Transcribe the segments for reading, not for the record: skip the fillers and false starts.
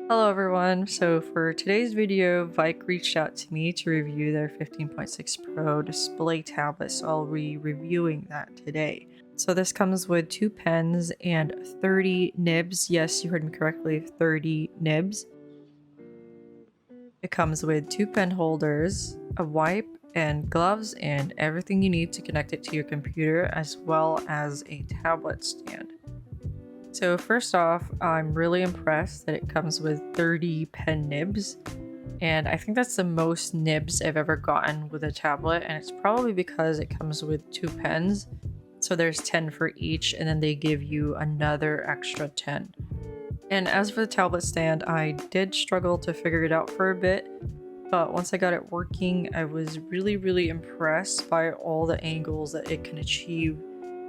Hello everyone, so for today's video, VEIKK reached out to me to review their 15.6 Pro display tablet, so I'll be reviewing that today. So this comes with 2 pens and 30 nibs. Yes, you heard me correctly, 30 nibs. It comes with 2 pen holders, a wipe, and gloves, and everything you need to connect it to your computer, as well as a tablet stand. So first off, I'm really impressed that it comes with 30 pen nibs, and I think that's the most nibs I've ever gotten with a tablet, and it's probably because it comes with 2 pens, so there's 10 for each, and then they give you another extra 10. And as for the tablet stand, I did struggle to figure it out for a bit, but once I got it working, I was really impressed by all the angles that it can achieve,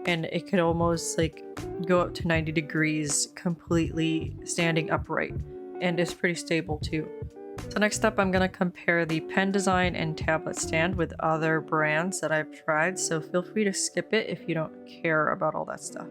and it could almost like go up to 90 degrees completely standing upright, and it's pretty stable too. So next up, I'm gonna compare the pen design and tablet stand with other brands that I've tried, so feel free to skip it if you don't care about all that stuff.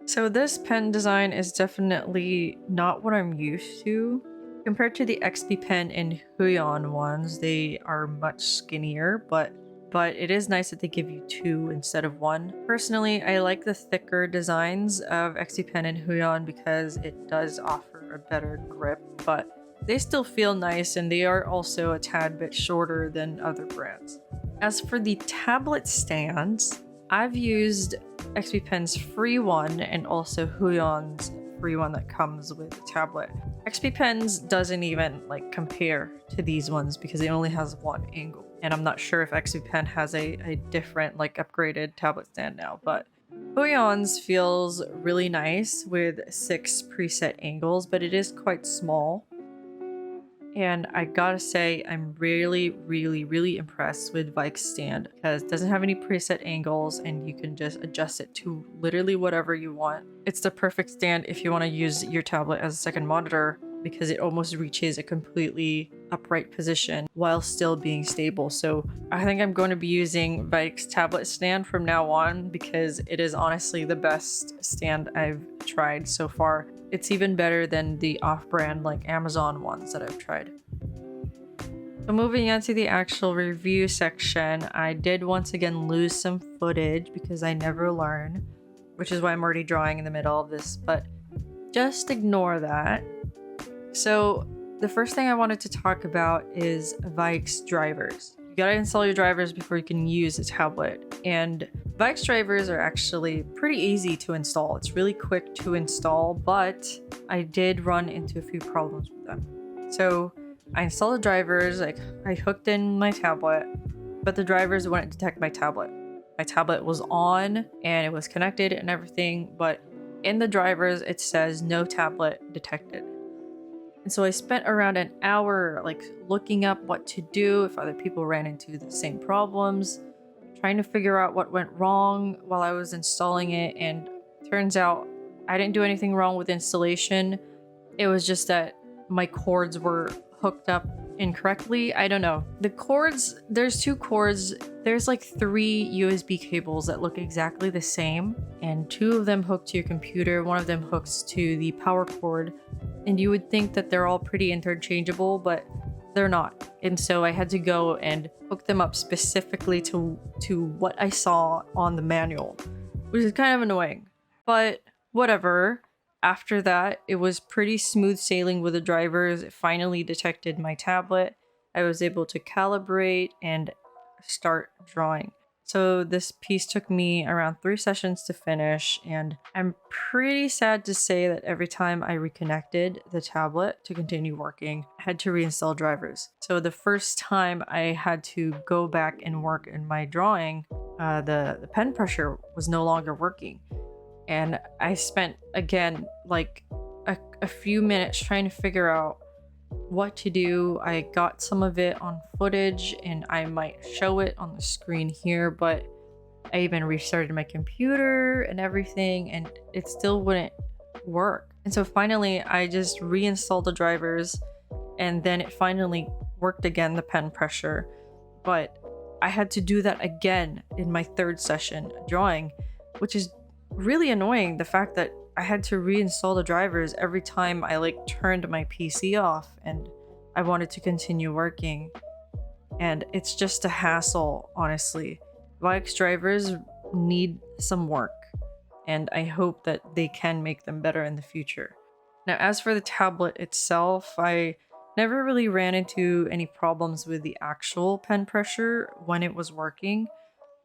So this pen design is definitely not what I'm used to. Compared to the XP pen and Huion ones, they are much skinnier, but it is nice that they give you 2 instead of 1. Personally, I like the thicker designs of XP pen and Huion because it does offer a better grip, but they still feel nice, and they are also a tad bit shorter than other brands. As for the tablet stands, I've used XP Pen's free one and also Huion's free one that comes with the tablet. XP Pen's doesn't even like compare to these ones because it only has 1 angle. And I'm not sure if XP Pen has a different like upgraded tablet stand now, but Huion's feels really nice with 6 preset angles, but it is quite small. And I gotta say, I'm really impressed with VEIKK's stand because it doesn't have any preset angles and you can just adjust it to literally whatever you want. It's the perfect stand if you want to use your tablet as a second monitor because it almost reaches a completely upright position while still being stable. So I think I'm going to be using VEIKK's tablet stand from now on because it is honestly the best stand I've tried so far. It's even better than the off-brand like Amazon ones that I've tried. So moving on to the actual review section, I did once again lose some footage because I never learn, which is why I'm already drawing in the middle of this, but just ignore that. So the first thing I wanted to talk about is VEIKK's drivers. You gotta install your drivers before you can use a tablet, and VEIKK's drivers are actually pretty easy to install. It's really quick to install, but I did run into a few problems with them. So I installed the drivers, like I hooked in my tablet, but the drivers wouldn't detect my tablet. My tablet was on and it was connected and everything, but in the drivers it says no tablet detected. And so I spent around an hour like looking up what to do if other people ran into the same problems, trying to figure out what went wrong while I was installing it, and turns out I didn't do anything wrong with installation. It was just that my cords were hooked up incorrectly. I don't know. The cords, there's 2 cords. There's like 3 USB cables that look exactly the same, and 2 of them hook to your computer. 1 of them hooks to the power cord, and you would think that they're all pretty interchangeable, but they're not. And so I had to go and hook them up specifically to what I saw on the manual, which is kind of annoying, but whatever. After that, it was pretty smooth sailing with the drivers. It finally detected my tablet. I was able to calibrate and start drawing. So this piece took me around 3 sessions to finish, and I'm pretty sad to say that every time I reconnected the tablet to continue working, I had to reinstall drivers. So the first time I had to go back and work in my drawing, the pen pressure was no longer working. And I spent, again, like a few minutes trying to figure out what to do. I got some of it on footage and I might show it on the screen here, but I even restarted my computer and everything and it still wouldn't work. And so finally I just reinstalled the drivers and then it finally worked again, the pen pressure. But I had to do that again in my third session drawing, which is really annoying. The fact that I had to reinstall the drivers every time I like turned my PC off and I wanted to continue working. And it's just a hassle, honestly. VEIKK's drivers need some work, and I hope that they can make them better in the future. Now, as for the tablet itself, I never really ran into any problems with the actual pen pressure when it was working.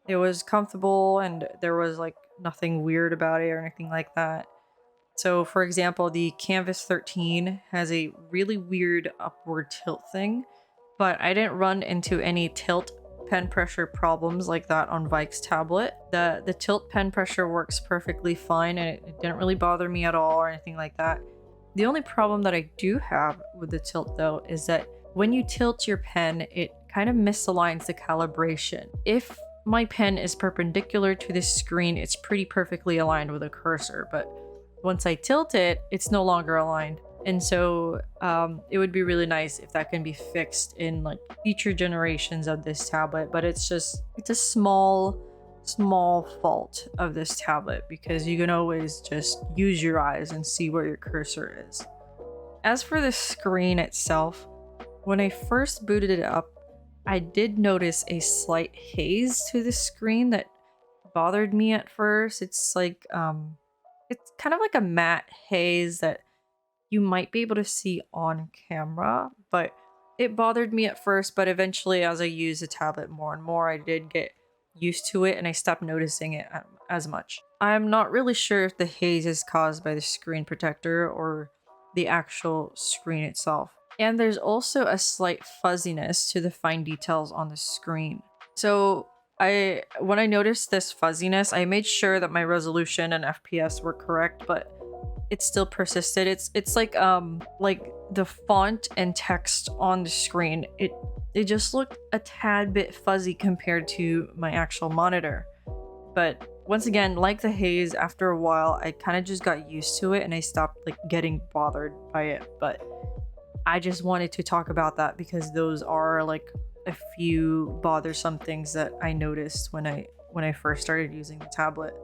It was comfortable and there was like nothing weird about it or anything like that. So for example, the Canvas 13 has a really weird upward tilt thing, but I didn't run into any tilt pen pressure problems like that on VEIKK's tablet. The tilt pen pressure works perfectly fine and it didn't really bother me at all or anything like that. The only problem that I do have with the tilt though is that when you tilt your pen, it kind of misaligns the calibration. If my pen is perpendicular to this screen, it's pretty perfectly aligned with the cursor, but once I tilt it, it's no longer aligned. And so it would be really nice if that can be fixed in like future generations of this tablet, but it's a small fault of this tablet because you can always just use your eyes and see where your cursor is. As for the screen itself, when I first booted it up, I did notice a slight haze to the screen that bothered me at first. It's like it's kind of like a matte haze that you might be able to see on camera, but it bothered me at first, but eventually as I used the tablet more and more, I did get used to it and I stopped noticing it as much. I'm not really sure if the haze is caused by the screen protector or the actual screen itself. And there's also a slight fuzziness to the fine details on the screen. So when I noticed this fuzziness, I made sure that my resolution and FPS were correct, but it still persisted. It's like the font and text on the screen, it just looked a tad bit fuzzy compared to my actual monitor. But once again, like the haze, after a while I kind of just got used to it and I stopped like getting bothered by it. But I just wanted to talk about that because those are like a few bothersome things that I noticed when I first started using the tablet.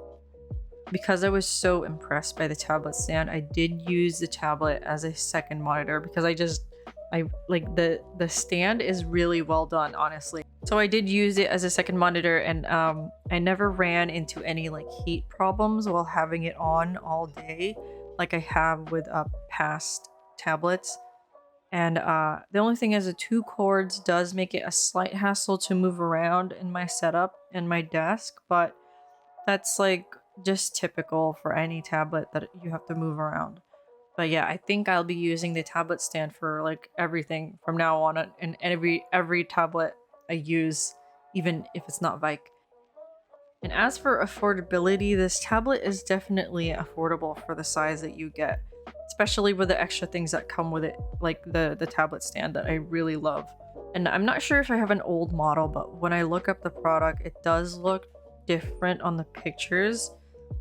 Because I was so impressed by the tablet stand, I did use the tablet as a second monitor because I like the stand is really well done, honestly. So I did use it as a second monitor and I never ran into any like heat problems while having it on all day like I have with past tablets. And the only thing is the 2 cords does make it a slight hassle to move around in my setup and my desk, but that's like just typical for any tablet that you have to move around. But yeah, I think I'll be using the tablet stand for like everything from now on, and every tablet I use, even if it's not VEIKK. And as for affordability, this tablet is definitely affordable for the size that you get, especially with the extra things that come with it, like the tablet stand that I really love. And I'm not sure if I have an old model, but when I look up the product, it does look different on the pictures.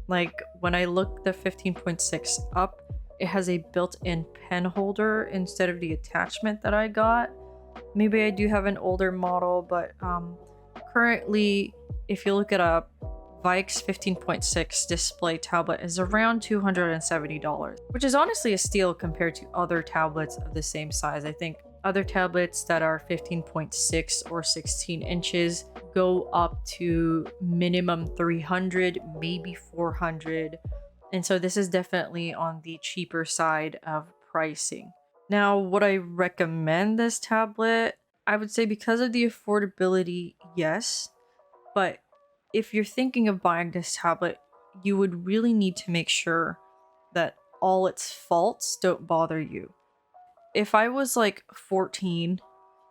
Like when I look the 15.6 up, it has a built-in pen holder instead of the attachment that I got. Maybe I do have an older model, but currently, if you look it up, VEIKK's 15.6 display tablet is around $270, which is honestly a steal compared to other tablets of the same size. I think other tablets that are 15.6 or 16 inches go up to minimum 300, maybe 400. And so this is definitely on the cheaper side of pricing. Now, would I recommend this tablet? I would say because of the affordability, yes. But if you're thinking of buying this tablet, you would really need to make sure that all its faults don't bother you. If I was like 14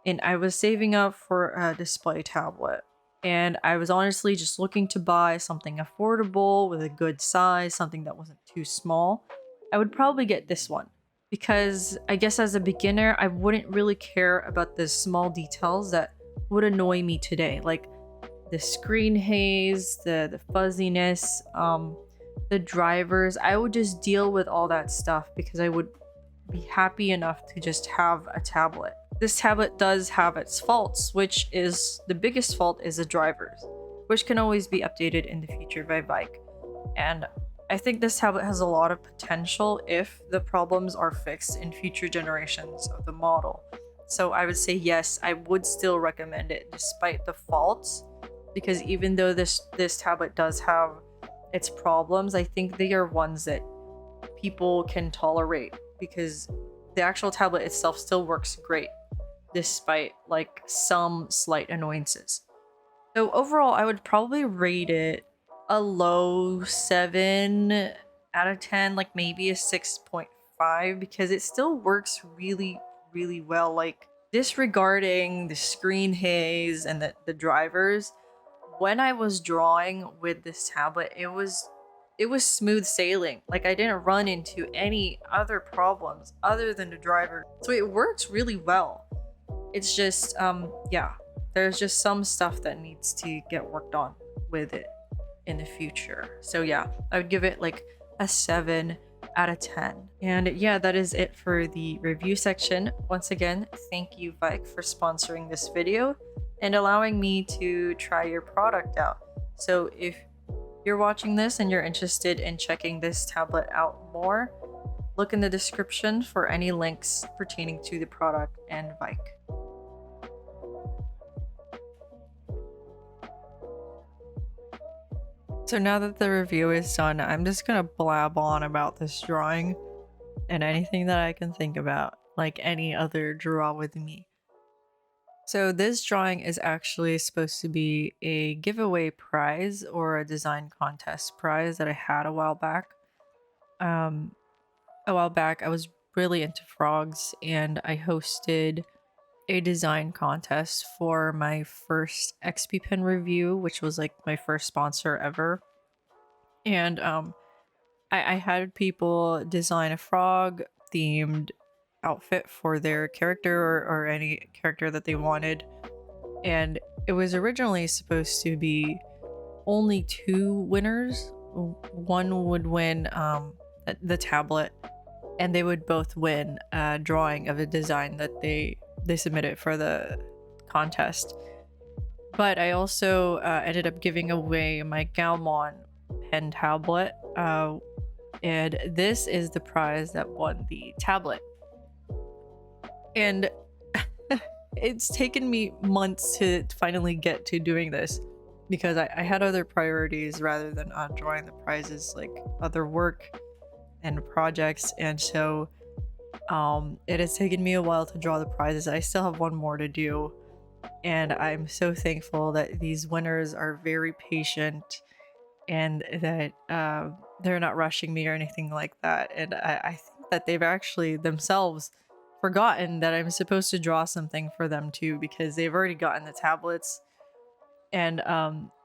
and I was saving up for a display tablet, and I was honestly just looking to buy something affordable with a good size, something that wasn't too small, I would probably get this one. Because I guess as a beginner, I wouldn't really care about the small details that would annoy me today. Like the screen haze, the fuzziness, the drivers. I would just deal with all that stuff because I would be happy enough to just have a tablet. This tablet does have its faults, which is the biggest fault is the drivers, which can always be updated in the future by VEIKK. And I think this tablet has a lot of potential if the problems are fixed in future generations of the model. So I would say yes, I would still recommend it despite the faults, because even though this tablet does have its problems, I think they are ones that people can tolerate, because the actual tablet itself still works great despite like some slight annoyances. So overall, I would probably rate it a low 7 out of 10, like maybe a 6.5, because it still works really, really well. Like, disregarding the screen haze and the drivers, when I was drawing with this tablet, it was smooth sailing. Like, I didn't run into any other problems other than the driver. So it works really well. It's just yeah, there's just some stuff that needs to get worked on with it in the future. So yeah, I would give it like a 7 out of 10. And yeah, that is it for the review section. Once again, thank you VEIKK for sponsoring this video and allowing me to try your product out. So if you're watching this and you're interested in checking this tablet out more, look in the description for any links pertaining to the product and VEIKK. So now that the review is done, I'm just gonna blab on about this drawing and anything that I can think about, like any other draw with me. So this drawing is actually supposed to be a giveaway prize or a design contest prize that I had a while back. A while back, I was really into frogs, and I hosted a design contest for my first XP Pen review, which was like my first sponsor ever. And I had people design a frog themed outfit for their character, or any character that they wanted. And it was originally supposed to be only 2 winners. One would win the tablet, and they would both win a drawing of a design that they submitted for the contest. But I also ended up giving away my Galmon pen tablet, and this is the prize that won the tablet. And it's taken me months to finally get to doing this, because I had other priorities rather than drawing the prizes, like other work and projects. And so it has taken me a while to draw the prizes. I still have one more to do, and I'm so thankful that these winners are very patient and that they're not rushing me or anything like that. And I think that they've actually themselves forgotten that I'm supposed to draw something for them too, because they've already gotten the tablets. And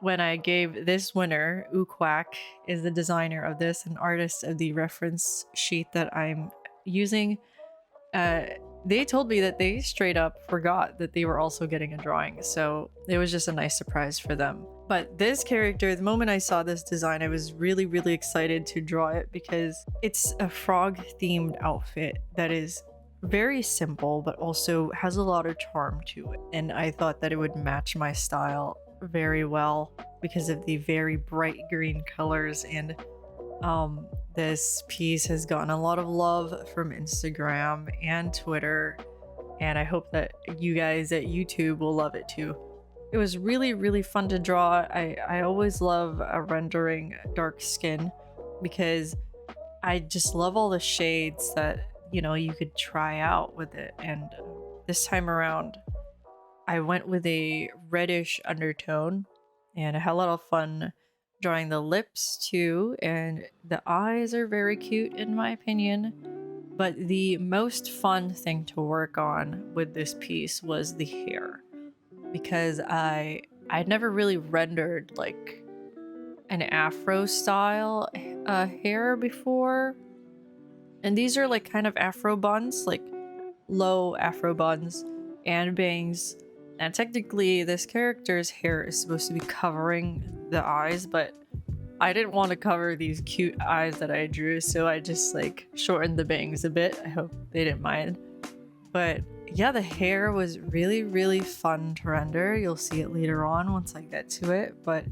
when I gave this winner, Uquack is the designer of this and artist of the reference sheet that I'm using, they told me that they straight up forgot that they were also getting a drawing. So it was just a nice surprise for them. But this character, the moment I saw this design, I was really, really excited to draw it, because it's a frog themed outfit that is very simple, but also has a lot of charm to it. And I thought that it would match my style very well because of the very bright green colors. And this piece has gotten a lot of love from Instagram and Twitter, and I hope that you guys at YouTube will love it too. It was really, really fun to draw. I always love rendering dark skin, because I just love all the shades that, you know, you could try out with it. And this time around, I went with a reddish undertone, and I had a lot of fun drawing the lips too, and the eyes are very cute in my opinion. But the most fun thing to work on with this piece was the hair, because I'd never really rendered like an afro style hair before. And these are like kind of afro buns, like low afro buns and bangs. And technically this character's hair is supposed to be covering the eyes, but I didn't want to cover these cute eyes that I drew, so I just like shortened the bangs a bit. I hope they didn't mind. But yeah, the hair was really fun to render. You'll see it later on once I get to it. But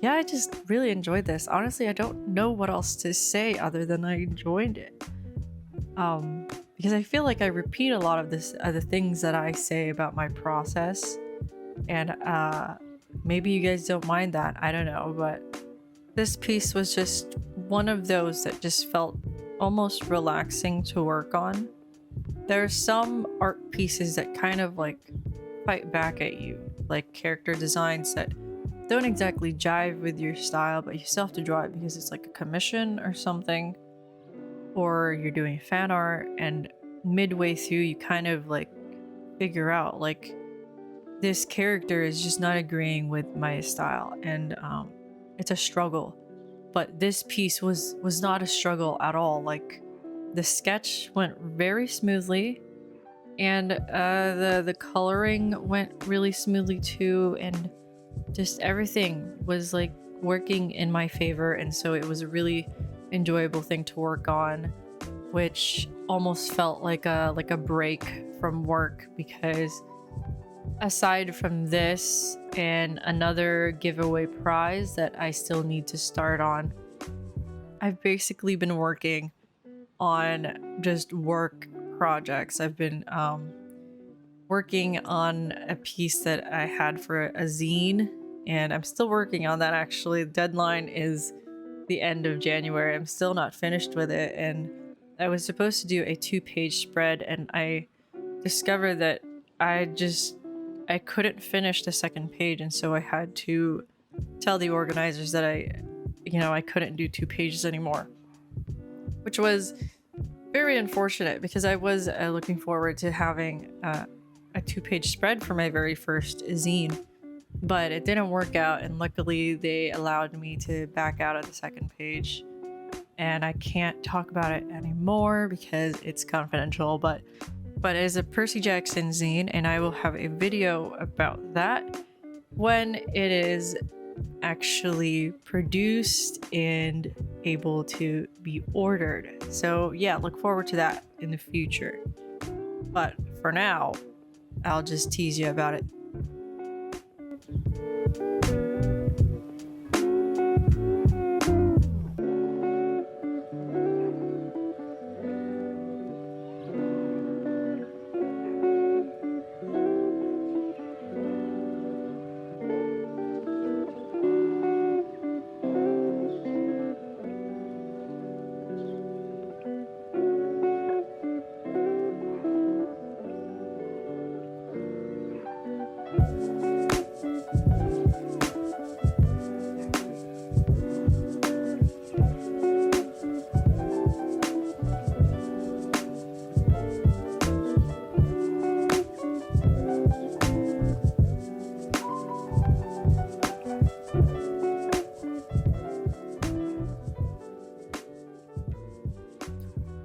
yeah, I just really enjoyed this. Honestly, I don't know what else to say other than I enjoyed it. Because I feel like I repeat a lot of the things that I say about my process, and maybe you guys don't mind that. I don't know, but this piece was just one of those that just felt almost relaxing to work on. There are some art pieces that kind of like fight back at you, like character designs that don't exactly jive with your style, but you still have to draw it because it's like a commission or something, or you're doing fan art, and midway through you kind of like figure out like this character is just not agreeing with my style, and it's a struggle. But this piece was not a struggle at all. Like the sketch went very smoothly, and the coloring went really smoothly too, and just everything was like working in my favor, and so it was a really enjoyable thing to work on, which almost felt like a break from work, because aside from this and another giveaway prize that I still need to start on, I've basically been working on just work projects. I've been working on a piece that I had for a zine, and I'm still working on that actually. The deadline is the end of January. I'm still not finished with it, and I was supposed to do a 2-page spread, and I discovered that I couldn't finish the second page, and so I had to tell the organizers that I couldn't do 2 pages anymore, which was very unfortunate because I was looking forward to having a 2-page spread for my very first zine, but it didn't work out, and luckily they allowed me to back out of the second page, and I can't talk about it anymore because it's confidential, but it is a Percy Jackson zine, and I will have a video about that when it is actually produced and able to be ordered. So yeah, look forward to that in the future. But for now, I'll just tease you about it.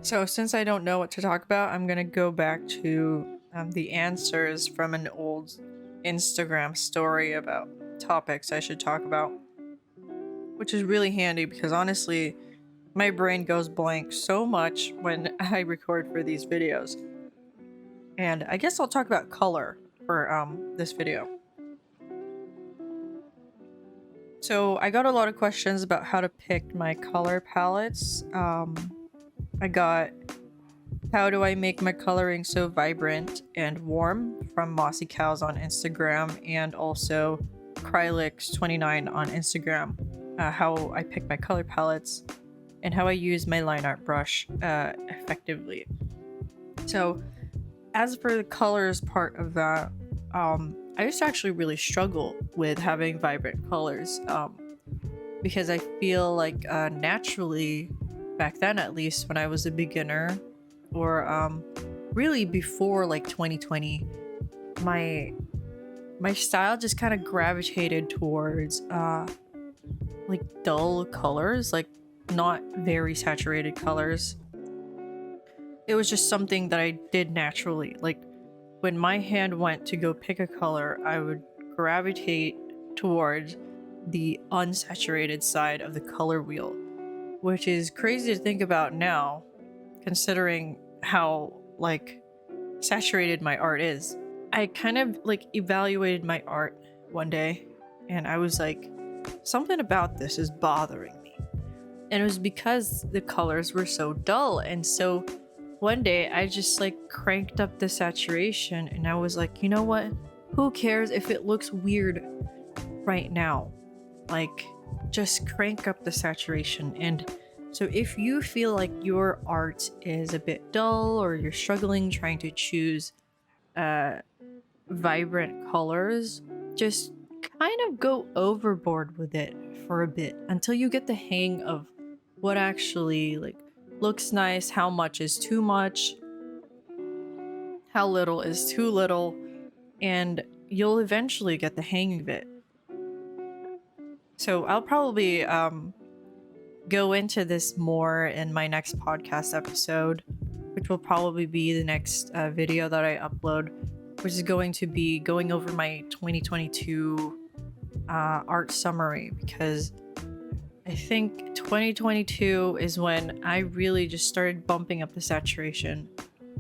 So since I don't know what to talk about, I'm gonna go back to the answers from an old Instagram story about topics I should talk about, which is really handy because honestly, my brain goes blank so much when I record for these videos. And I guess I'll talk about color for this video. So I got a lot of questions about how to pick my color palettes. I got, how do I make my coloring so vibrant and warm, from Mossy Cows on Instagram, and also Krylix29 on Instagram. How I pick my color palettes and how I use my line art brush effectively. So as for the colors part of that, I used to actually really struggle with having vibrant colors because I feel like naturally, back then at least, when I was a beginner, or really before like 2020, my style just kind of gravitated towards like dull colors, like not very saturated colors. It was just something that I did naturally. Like when my hand went to go pick a color, I would gravitate towards the unsaturated side of the color wheel, which is crazy to think about now, considering how like saturated my art is. I kind of like evaluated my art one day and I was like, something about this is bothering me. And it was because the colors were so dull. And so one day I just like cranked up the saturation and I was like, you know what? Who cares if it looks weird right now? Like, just crank up the saturation. And so if you feel like your art is a bit dull or you're struggling trying to choose vibrant colors, just kind of go overboard with it for a bit until you get the hang of what actually like looks nice, how much is too much, how little is too little, and you'll eventually get the hang of it. So I'll probably go into this more in my next podcast episode, which will probably be the next video that I upload, which is going to be going over my 2022 art summary, because I think 2022 is when I really just started bumping up the saturation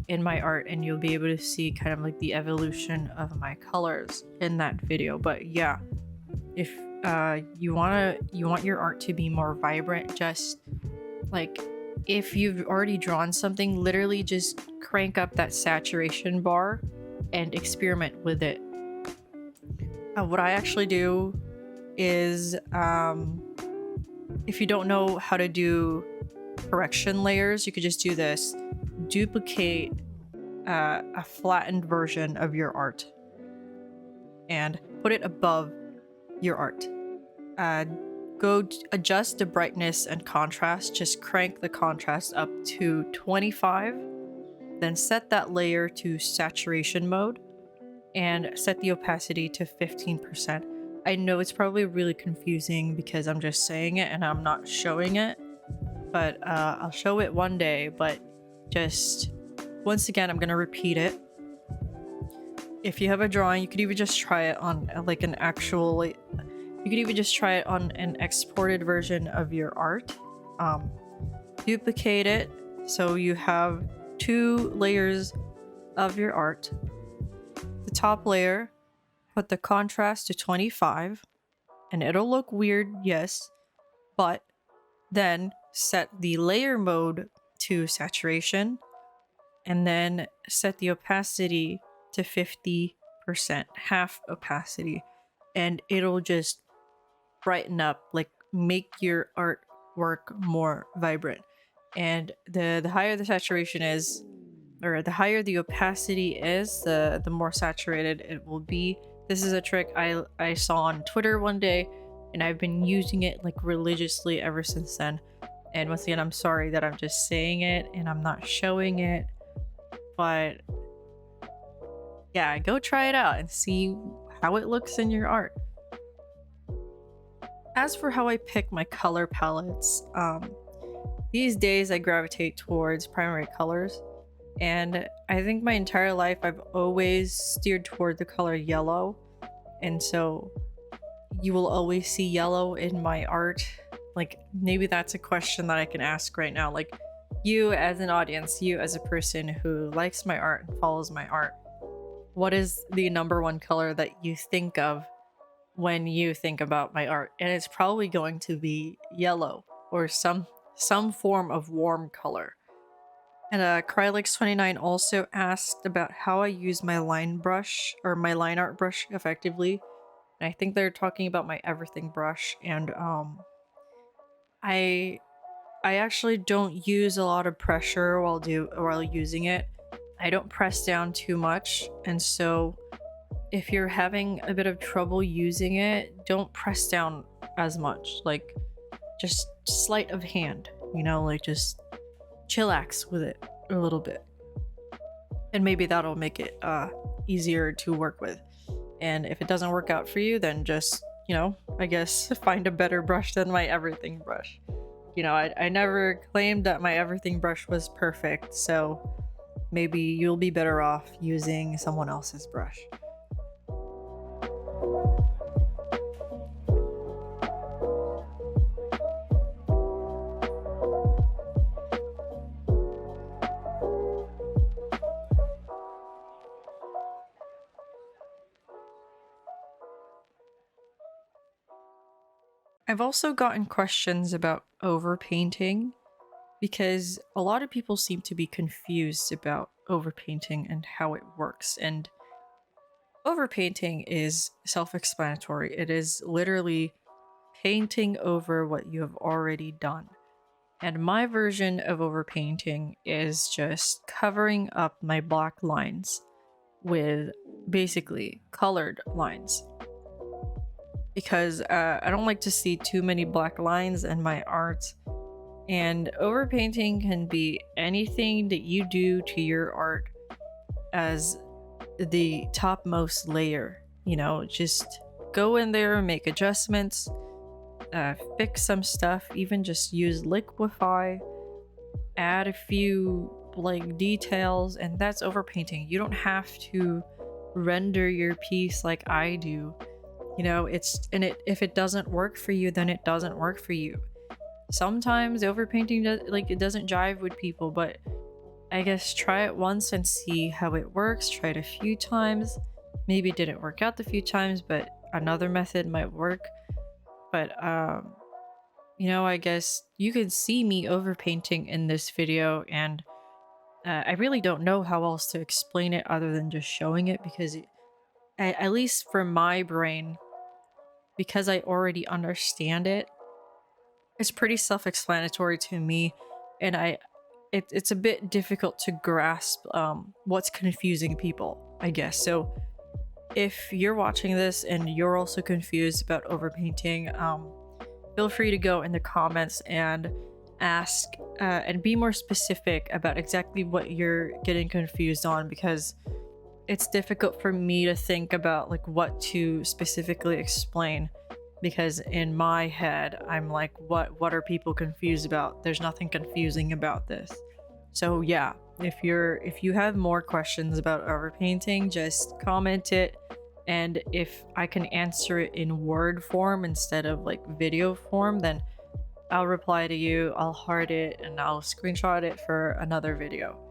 in my art, and you'll be able to see kind of like the evolution of my colors in that video. But yeah, if you want your art to be more vibrant, just like if you've already drawn something, literally just crank up that saturation bar and experiment with it. What I actually do is if you don't know how to do correction layers, you could just do this: duplicate a flattened version of your art and put it above your art. Go adjust the brightness and contrast. Just crank the contrast up to 25, then set that layer to saturation mode and set the opacity to 15%. I know it's probably really confusing because I'm just saying it and I'm not showing it, but I'll show it one day. But just once again, I'm gonna repeat it. If you have a drawing, you could even just try it on like an actual, you could even just try it on an exported version of your art. Duplicate it so you have 2 layers of your art. The top layer, put the contrast to 25, and it'll look weird, yes, but then set the layer mode to saturation, and then set the opacity to 50%, half opacity, and it'll just brighten up, like make your artwork more vibrant. And the higher the saturation is, or the higher the opacity is, the more saturated it will be. This is a trick I saw on Twitter one day, and I've been using it like religiously ever since then. And once again, I'm sorry that I'm just saying it and I'm not showing it, but yeah, go try it out and see how it looks in your art. As for how I pick my color palettes, these days I gravitate towards primary colors, and I think my entire life I've always steered toward the color yellow, and so you will always see yellow in my art. Like, maybe that's a question that I can ask right now, like, you as an audience, you as a person who likes my art and follows my art, what is the number one color that you think of when you think about my art? And it's probably going to be yellow or some form of warm color. And Krylix29 also asked about how I use my line brush or my line art brush effectively. And I think they're talking about my everything brush. And I actually don't use a lot of pressure while using it. I don't press down too much, and so if you're having a bit of trouble using it, don't press down as much. Like, just sleight of hand, you know, like just chillax with it a little bit, and maybe that'll make it easier to work with. And if it doesn't work out for you, then just, you know, I guess find a better brush than my everything brush. You know, I never claimed that my everything brush was perfect, so maybe you'll be better off using someone else's brush. I've also gotten questions about overpainting because a lot of people seem to be confused about overpainting and how it works. And overpainting is self explanatory, it is literally painting over what you have already done. And my version of overpainting is just covering up my black lines with basically colored lines. Because I don't like to see too many black lines in my art. And overpainting can be anything that you do to your art as the topmost layer. You know, just go in there, make adjustments, fix some stuff, even just use liquify, add a few like details, and that's overpainting. You don't have to render your piece like I do. You know, if it doesn't work for you, then it doesn't work for you. Sometimes overpainting it doesn't jive with people, but I guess try it once and see how it works. Try it a few times. Maybe it didn't work out the few times, but another method might work. But I guess you could see me overpainting in this video, and I really don't know how else to explain it other than just showing it, because at least for my brain, because I already understand it, it's pretty self-explanatory to me, and it's a bit difficult to grasp what's confusing people, I guess. So if you're watching this and you're also confused about overpainting, feel free to go in the comments and ask and be more specific about exactly what you're getting confused on, because it's difficult for me to think about like what to specifically explain, because in my head I'm like, what are people confused about? There's nothing confusing about this. So yeah, if you have more questions about overpainting, just comment it, and if I can answer it in word form instead of like video form, then I'll reply to you, I'll heart it, and I'll screenshot it for another video.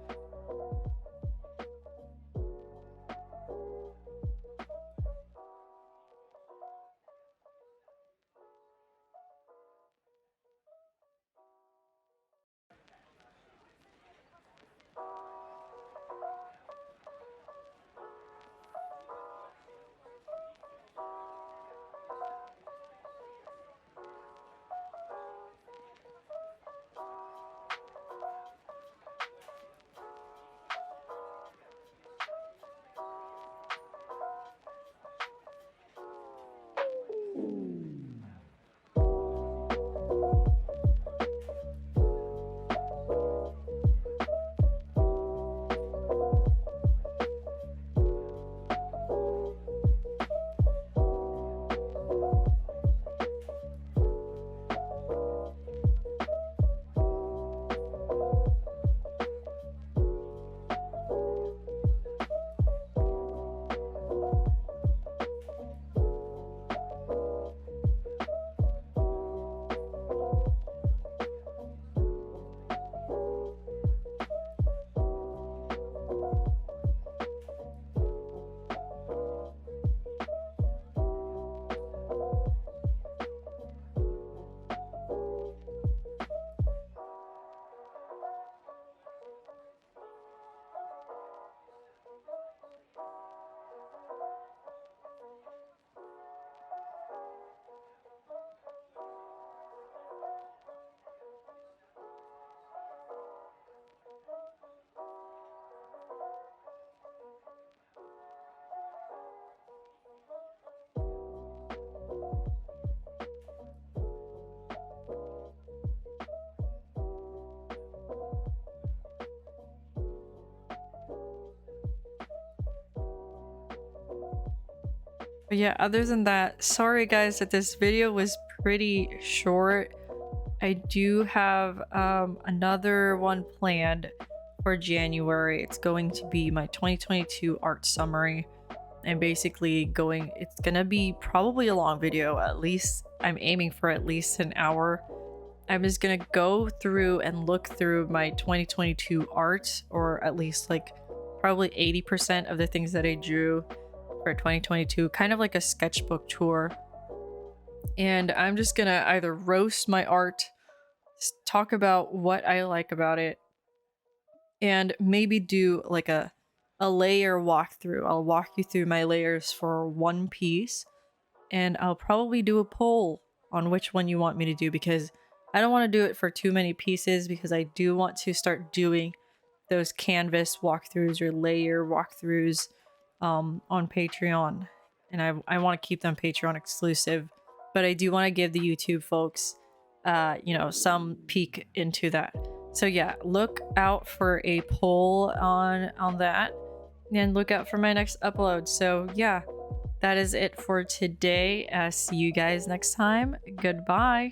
But yeah, other than that, sorry guys that this video was pretty short. I do have another one planned for January. It's going to be my 2022 art summary. And basically it's gonna be probably a long video. At least I'm aiming for at least an hour. I'm just gonna go through and look through my 2022 art, or at least like probably 80% of the things that I drew for 2022, kind of like a sketchbook tour. and I'm just gonna either roast my art, talk about what I like about it, and maybe do like a layer walkthrough. I'll walk you through my layers for one piece, and I'll probably do a poll on which one you want me to do, because I don't want to do it for too many pieces, because I do want to start doing those canvas walkthroughs or layer walkthroughs on Patreon. And I want to keep them Patreon exclusive, but I do want to give the YouTube folks, you know, some peek into that. So yeah, look out for a poll on that, and look out for my next upload. So yeah, that is it for today. See you guys next time. Goodbye.